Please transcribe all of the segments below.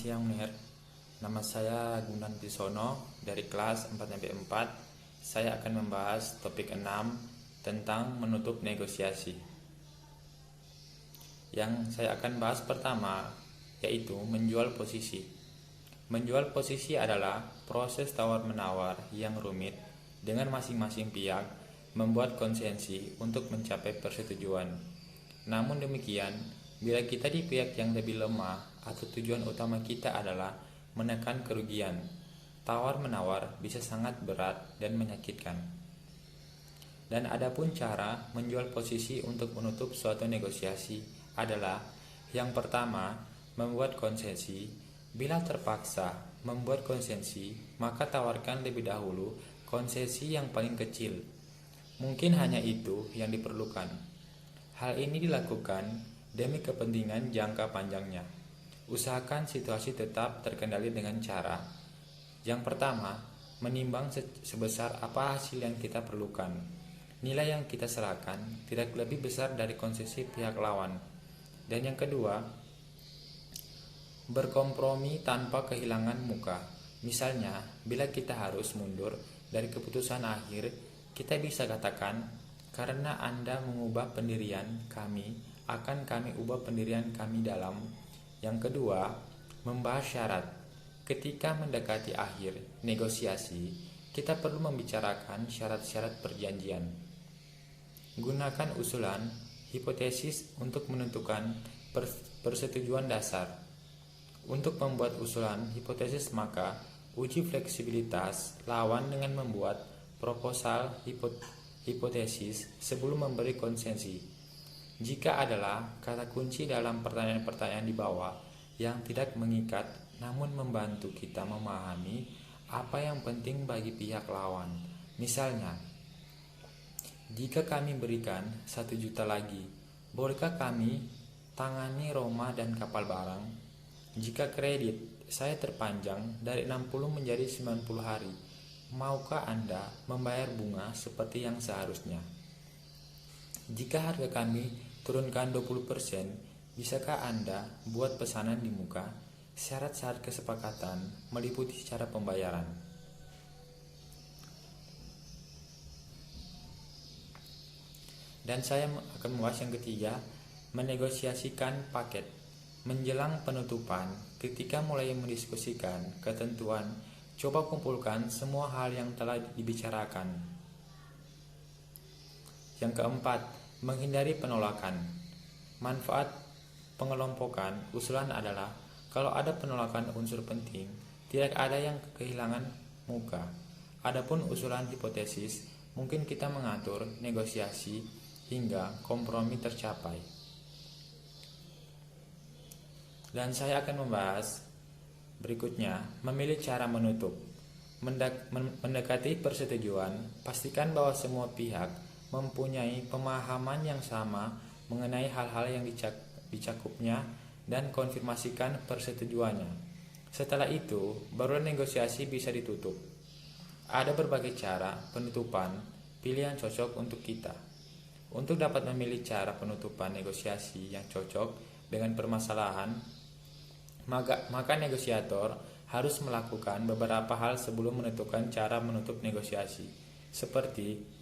siang Mir, nama saya Gunanti Sono dari kelas 4-4. Saya akan membahas topik 6 tentang menutup negosiasi. Yang saya akan bahas pertama yaitu menjual posisi. Menjual posisi adalah proses tawar-menawar yang rumit dengan masing-masing pihak membuat konsensi untuk mencapai persetujuan. Namun demikian, bila kita di pihak yang lebih lemah atau tujuan utama kita adalah menekan kerugian, tawar-menawar bisa sangat berat dan menyakitkan. Dan adapun cara menjual posisi untuk menutup suatu negosiasi adalah yang pertama, membuat konsesi. Bila terpaksa membuat konsesi, maka tawarkan lebih dahulu konsesi yang paling kecil. Mungkin hanya itu yang diperlukan. Hal ini dilakukan demi kepentingan jangka panjangnya. Usahakan situasi tetap terkendali dengan cara yang pertama, menimbang sebesar apa hasil yang kita perlukan. Nilai yang kita serahkan tidak lebih besar dari konsesi pihak lawan. Dan yang kedua, berkompromi tanpa kehilangan muka. Misalnya, bila kita harus mundur dari keputusan akhir, kita bisa katakan, karena Anda mengubah pendirian kami, akan kami ubah pendirian kami dalam. Yang kedua, membahas syarat. Ketika mendekati akhir negosiasi, kita perlu membicarakan syarat-syarat perjanjian. Gunakan usulan hipotesis untuk menentukan persetujuan dasar. Untuk membuat usulan hipotesis, maka uji fleksibilitas lawan dengan membuat proposal hipotesis sebelum memberi konsensi. Jika adalah kata kunci dalam pertanyaan-pertanyaan di bawah yang tidak mengikat namun membantu kita memahami apa yang penting bagi pihak lawan. Misalnya, jika kami berikan 1 juta lagi, bolehkah kami tangani Roma dan kapal barang? Jika kredit saya terpanjang dari 60 menjadi 90 hari, maukah Anda membayar bunga seperti yang seharusnya? Jika harga kami turunkan 20%, bisakah Anda buat pesanan di muka? Syarat-syarat kesepakatan meliputi cara pembayaran. Dan saya akan membahas yang ketiga, menegosiasikan paket. Menjelang penutupan, ketika mulai mendiskusikan ketentuan, coba kumpulkan semua hal yang telah dibicarakan. Yang keempat, menghindari penolakan. Manfaat pengelompokan usulan adalah kalau ada penolakan unsur penting, tidak ada yang kehilangan muka. Adapun usulan hipotesis, mungkin kita mengatur negosiasi hingga kompromi tercapai. Dan saya akan membahas berikutnya, memilih cara menutup. Mendekati persetujuan, pastikan bahwa semua pihak mempunyai pemahaman yang sama mengenai hal-hal yang dicakupnya dan konfirmasikan persetujuannya. Setelah itu, baru negosiasi bisa ditutup. Ada berbagai cara penutupan, pilih yang cocok untuk kita. Untuk dapat memilih cara penutupan negosiasi yang cocok dengan permasalahan, maka negosiator harus melakukan beberapa hal sebelum menentukan cara menutup negosiasi. Seperti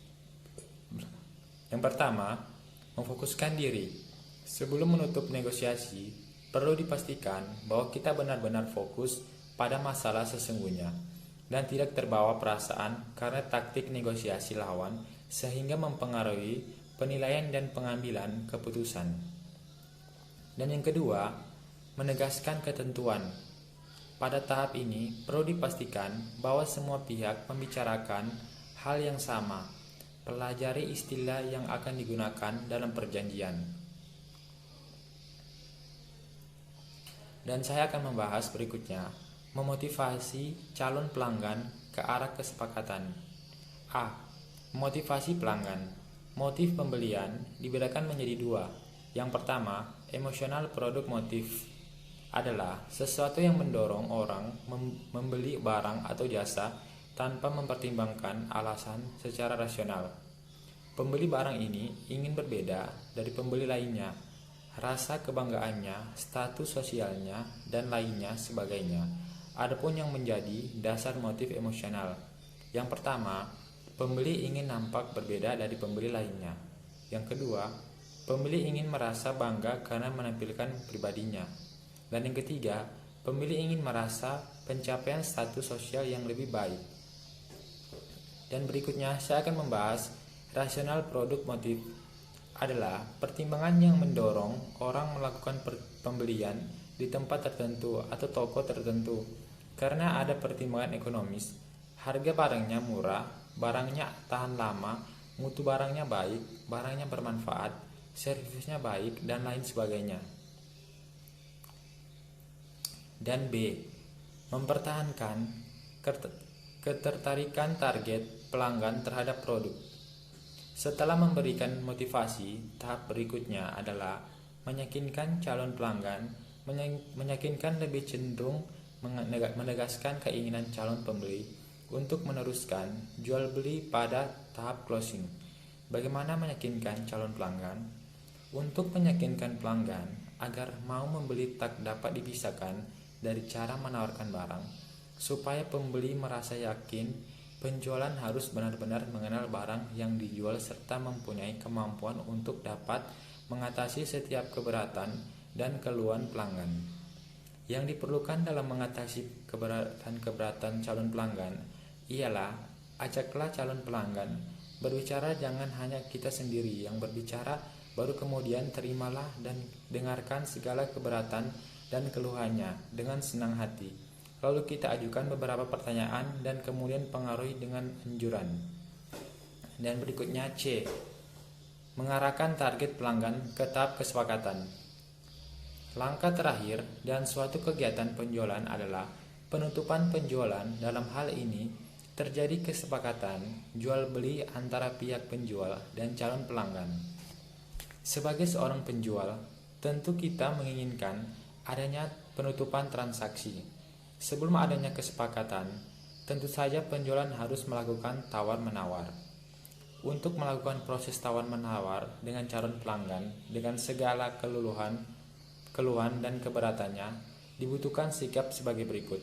yang pertama, memfokuskan diri. Sebelum menutup negosiasi, perlu dipastikan bahwa kita benar-benar fokus pada masalah sesungguhnya dan tidak terbawa perasaan karena taktik negosiasi lawan sehingga mempengaruhi penilaian dan pengambilan keputusan. Dan yang kedua, menegaskan ketentuan. Pada tahap ini, perlu dipastikan bahwa semua pihak membicarakan hal yang sama. Pelajari istilah yang akan digunakan dalam perjanjian. Dan saya akan membahas berikutnya, memotivasi calon pelanggan ke arah kesepakatan. A. Motivasi pelanggan. Motif pembelian dibedakan menjadi 2. Yang pertama, emosional produk motif adalah sesuatu yang mendorong orang membeli barang atau jasa tanpa mempertimbangkan alasan secara rasional. Pembeli barang ini ingin berbeda dari pembeli lainnya rasa kebanggaannya, status sosialnya, dan lainnya sebagainya. Adapun yang menjadi dasar motif emosional. Yang pertama, pembeli ingin nampak berbeda dari pembeli lainnya. Yang kedua, pembeli ingin merasa bangga karena menampilkan pribadinya. Dan yang ketiga, pembeli ingin merasa pencapaian status sosial yang lebih baik. Dan berikutnya saya akan membahas rasional produk motif adalah pertimbangan yang mendorong orang melakukan pembelian di tempat tertentu atau toko tertentu karena ada pertimbangan ekonomis, harga barangnya murah, barangnya tahan lama, mutu barangnya baik, barangnya bermanfaat, servisnya baik, dan lain sebagainya. Dan B, mempertahankan ketertarikan target pelanggan terhadap produk. Setelah memberikan motivasi, tahap berikutnya adalah meyakinkan calon pelanggan, meyakinkan lebih cenderung menegaskan keinginan calon pembeli untuk meneruskan jual beli pada tahap closing. Bagaimana meyakinkan calon pelanggan? Untuk meyakinkan pelanggan agar mau membeli tak dapat dipisahkan dari cara menawarkan barang, supaya pembeli merasa yakin penjualan harus benar-benar mengenal barang yang dijual serta mempunyai kemampuan untuk dapat mengatasi setiap keberatan dan keluhan pelanggan. Yang diperlukan dalam mengatasi keberatan calon pelanggan ialah ajaklah calon pelanggan berbicara, jangan hanya kita sendiri yang berbicara, baru kemudian terimalah dan dengarkan segala keberatan dan keluhannya dengan senang hati. Lalu kita ajukan beberapa pertanyaan dan kemudian pengaruhi dengan anjuran. Dan berikutnya C, mengarahkan target pelanggan ke tahap kesepakatan. Langkah terakhir dan suatu kegiatan penjualan adalah penutupan penjualan. Dalam hal ini terjadi kesepakatan jual beli antara pihak penjual dan calon pelanggan. Sebagai seorang penjual, tentu kita menginginkan adanya penutupan transaksi. Sebelum adanya kesepakatan, tentu saja penjualan harus melakukan tawar-menawar. Untuk melakukan proses tawar-menawar dengan calon pelanggan dengan segala keluhan dan keberatannya, dibutuhkan sikap sebagai berikut.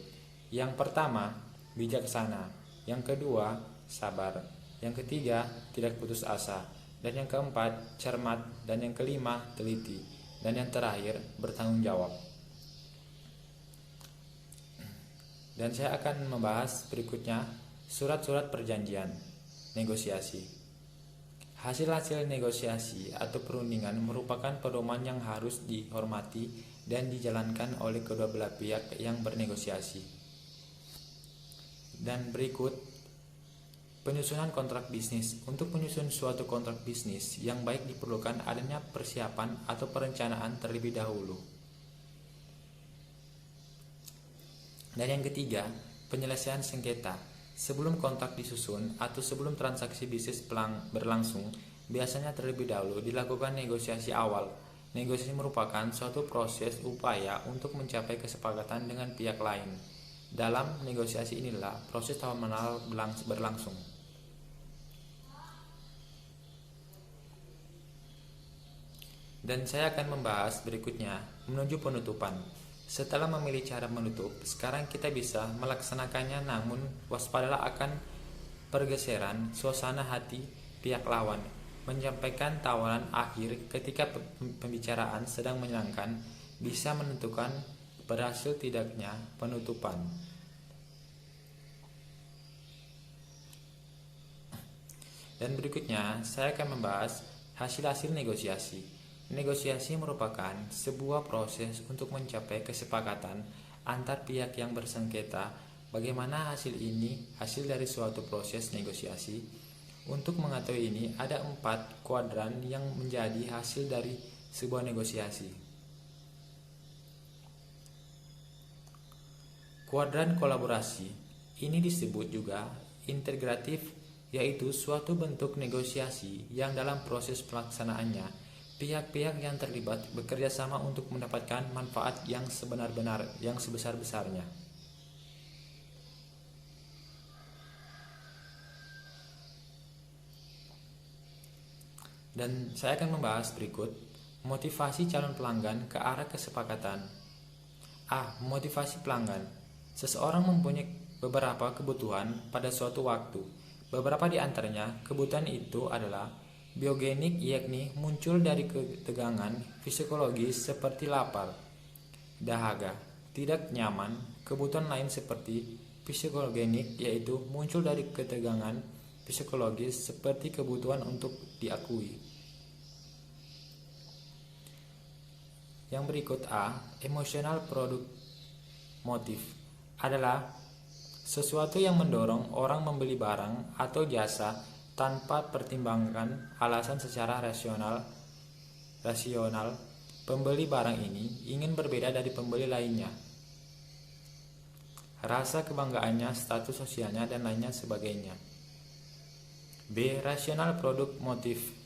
Yang pertama, bijaksana. Yang kedua, sabar. Yang ketiga, tidak putus asa. Dan yang keempat, cermat. Dan yang kelima, teliti. Dan yang terakhir, bertanggung jawab. Dan saya akan membahas berikutnya surat-surat perjanjian negosiasi. Hasil-hasil negosiasi atau perundingan merupakan pedoman yang harus dihormati dan dijalankan oleh kedua belah pihak yang bernegosiasi. Dan berikut penyusunan kontrak bisnis. Untuk menyusun suatu kontrak bisnis yang baik diperlukan adanya persiapan atau perencanaan terlebih dahulu. Dan yang ketiga, penyelesaian sengketa. Sebelum kontrak disusun atau sebelum transaksi bisnis berlangsung, biasanya terlebih dahulu dilakukan negosiasi awal. Negosiasi merupakan suatu proses upaya untuk mencapai kesepakatan dengan pihak lain. Dalam negosiasi inilah proses tawar-menawar berlangsung. Dan saya akan membahas berikutnya menuju penutupan. Setelah memilih cara menutup, sekarang kita bisa melaksanakannya, namun waspadalah akan pergeseran suasana hati pihak lawan. Menyampaikan tawaran akhir ketika pembicaraan sedang menyenangkan bisa menentukan berhasil tidaknya penutupan. Dan berikutnya saya akan membahas hasil-hasil negosiasi. Negosiasi merupakan sebuah proses untuk mencapai kesepakatan antar pihak yang bersengketa. Bagaimana hasil ini? Hasil dari suatu proses negosiasi. Untuk mengetahui ini, ada 4 kuadran yang menjadi hasil dari sebuah negosiasi. Kuadran kolaborasi ini disebut juga integratif, yaitu suatu bentuk negosiasi yang dalam proses pelaksanaannya pihak-pihak yang terlibat bekerja sama untuk mendapatkan manfaat yang sebesar-besarnya. Dan saya akan membahas berikut Motivasi calon pelanggan ke arah kesepakatan. A. Motivasi pelanggan. Seseorang mempunyai beberapa kebutuhan pada suatu waktu. Beberapa di antaranya kebutuhan itu adalah biogenik, yakni muncul dari ketegangan fisiologis seperti lapar, dahaga, tidak nyaman. Kebutuhan lain seperti psikogenik yaitu muncul dari ketegangan psikologis seperti kebutuhan untuk diakui. Yang berikut A. Emotional product motif adalah sesuatu yang mendorong orang membeli barang atau jasa tanpa pertimbangkan alasan secara rasional. Pembeli barang ini ingin berbeda dari pembeli lainnya. Rasa kebanggaannya, status sosialnya, dan lainnya sebagainya. B. Rational product motif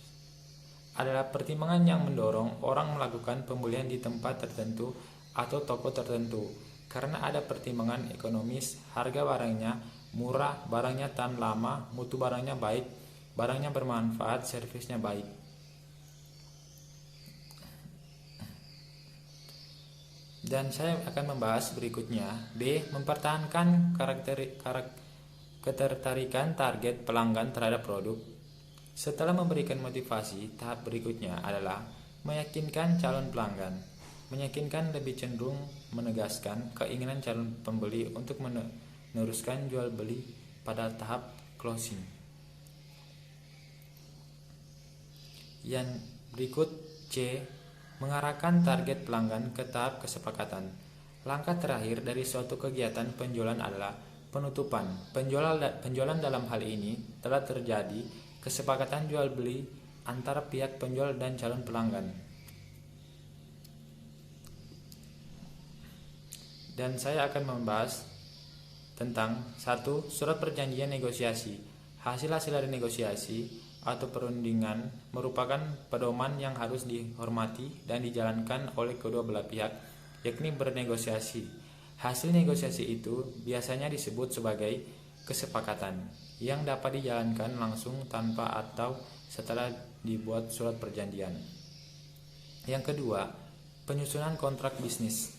adalah pertimbangan yang mendorong orang melakukan pembelian di tempat tertentu atau toko tertentu karena ada pertimbangan ekonomis, harga barangnya murah, barangnya tahan lama, mutu barangnya baik, barangnya bermanfaat, servisnya baik. Dan saya akan membahas berikutnya. B. Mempertahankan ketertarikan target pelanggan terhadap produk. Setelah memberikan motivasi, tahap berikutnya adalah meyakinkan calon pelanggan. Meyakinkan lebih cenderung menegaskan keinginan calon pembeli untuk meneruskan jual beli pada tahap closing. Yang berikut C. Mengarahkan target pelanggan ke tahap kesepakatan. Langkah terakhir dari suatu kegiatan penjualan adalah penutupan. Penjualan dalam hal ini telah terjadi kesepakatan jual beli antara pihak penjual dan calon pelanggan. Dan saya akan membahas tentang 1. Surat perjanjian negosiasi. Hasil-hasil dari negosiasi atau perundingan merupakan pedoman yang harus dihormati dan dijalankan oleh kedua belah pihak, yakni bernegosiasi. Hasil negosiasi itu biasanya disebut sebagai kesepakatan yang dapat dijalankan langsung tanpa atau setelah dibuat surat perjanjian. Yang kedua, penyusunan kontrak bisnis.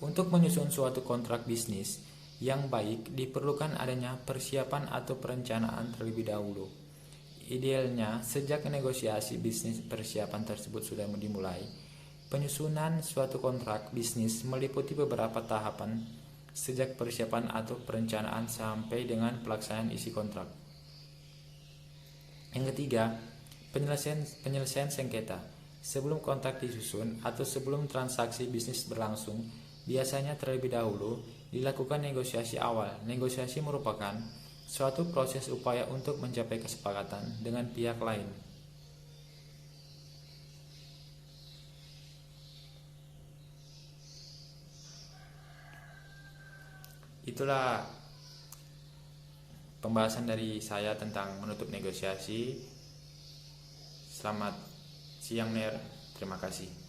Untuk menyusun suatu kontrak bisnis yang baik diperlukan adanya persiapan atau perencanaan terlebih dahulu. Idealnya, sejak negosiasi bisnis persiapan tersebut sudah dimulai. Penyusunan suatu kontrak bisnis meliputi beberapa tahapan sejak persiapan atau perencanaan sampai dengan pelaksanaan isi kontrak. Yang ketiga, penyelesaian sengketa. Sebelum kontrak disusun atau sebelum transaksi bisnis berlangsung, biasanya terlebih dahulu dilakukan negosiasi awal. Negosiasi merupakan suatu proses upaya untuk mencapai kesepakatan dengan pihak lain. Itulah pembahasan dari saya tentang menutup negosiasi. Selamat siang, Ner. Terima kasih.